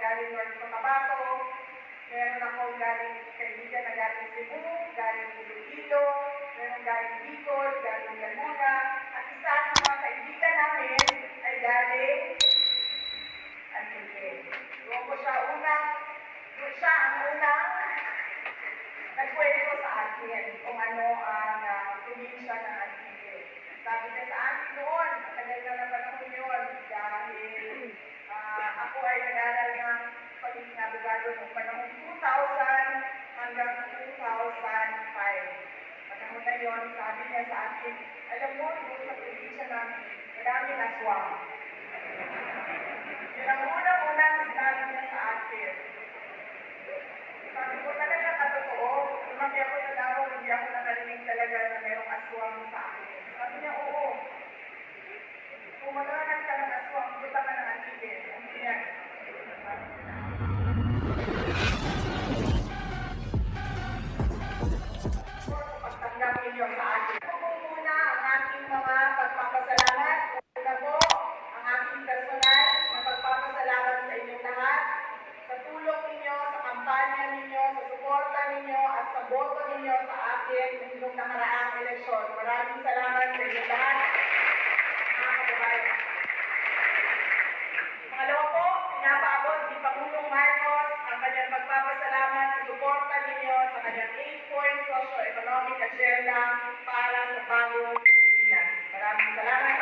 galing North Cotabato, meron akong galing kaibigan na galing Cebu, galing Iloilo, meron galing Bicol, galing Laguna, at isa sa mga kaibigan namin ay galing Antique. Doon ko siya ang unang nagkwento sa akin kung ano ang probinsya ng Antique. Sabi niya sa akin noon, matagal na panahon yun, dahil ako ay nag-aral ng pagiging abogado noong panahon 2000 hanggang 2005. Panahon na yun, sabi niya sa akin, alam mo, doon sa probinsya namin, maraming aswang. Yun ang unang-unang sinabi niya sa akin. Sabi ko, talaga katotoo, lumaki ako sa Davao, hindi ako nakarinig talaga na mayroong aswang sa akin. Sabi niya, oo. Kung maghanap ka ng aswang, punta ka ng Antique. Hindi yan. Pagtanggap ninyo sa akin. Ito po muna ang aking mga pagpapasalamat. Una po, ang aking personal na pagpapasalamat sa inyong lahat. Sa tulong ninyo, sa kampanya ninyo, sa suporta ninyo, at sa boto ninyo sa akin nitong nakaraang eleksyon. Maraming salamat sa inyong lahat. Mga kababayan. Pangalawa po, pinapaabot ni Pangulong Marcos ang kanyang pagpapasalamat sa suporta ninyo sa kanyang 8-point socio-economic agenda para sa bagong Pilipinas. Maraming salamat.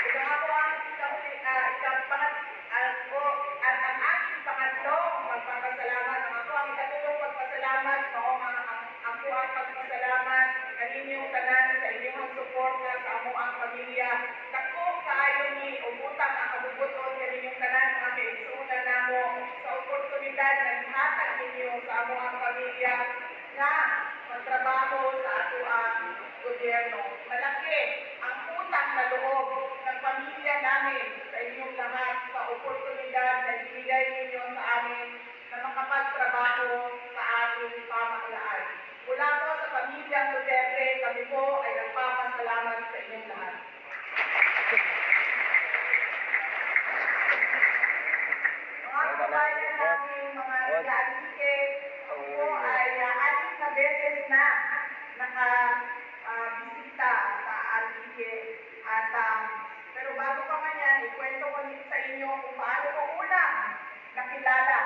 Ito nga po ang at ang aking pangatlong pagpapasalamat. Ako ang ikatulong pagpasalamat, ako ang pagpasalamat kaninyong tanan sa inyong suporta sa amuang pamilya. Dako kaayo ni ubutang ang kabubuton kaninyong tanan mga kaigsunan namo sa oportunidad na gihatag ninyo sa amuang pamilya nga magtrabaho sa ato ang gobyerno. Malaki ang utang na loob ng pamilya namin sa inyong lahat sa oportunidad na ibigay ninyo sa amin na makapagtrabaho sa ating pamahalaan. Mula po sa pamilyang Duterte, kami po ay nagpapasalamat sa inyong lahat. Mga kabayan namin, mga Antique, ako po ay 6 na beses na nakabisita sa Antique. At pero bago pa man yan, ikwento ko sa inyo kung paano ko unang nakilala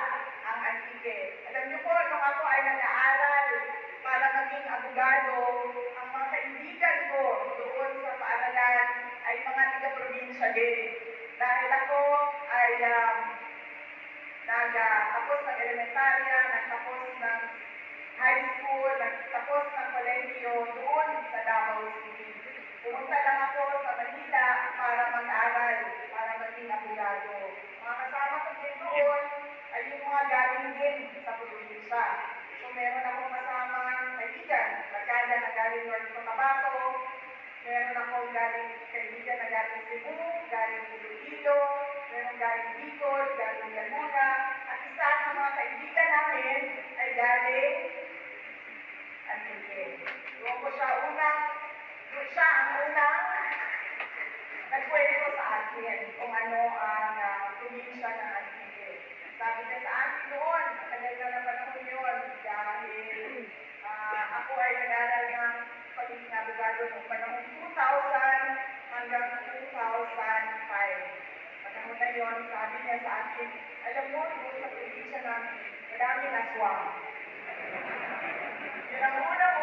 ang Antique. Alam niyo po, nung ako ay nag-aaral para maging abogado, ang mga kaibigan ko doon sa paaralan ay mga taga-probinsya din. Dahil ako ay nagtapos ng elementarya, nagtapos ng high school, nagtapos ng kolehiyo doon sa Davao City. Pumunta lang ako sa Manila para mag-aral, para maging abogado. Mga kasama ko din doon ay yung mga galing din sa probinsya. So meron akong kasama kaibigan, barkada na galing North Cotabato, meron akong kaibigan na galing Cebu, galing Iloilo, meron galing Bicol, galing Laguna, at isa sa mga kaibigan namin ay galing Antique. Doon ko siya ang unang nagkwento sa akin kung ano ang probinsya ng Antique. Sabi niya sa akin noon, matagal na panahon yun, dahil ako ay nag-aral ng pagiging abogado noong panahon 2000 hanggang 2005. Panahon na yun, sabi niya sa akin, alam mo, doon sa probinsya namin, maraming aswang. Yun ang unang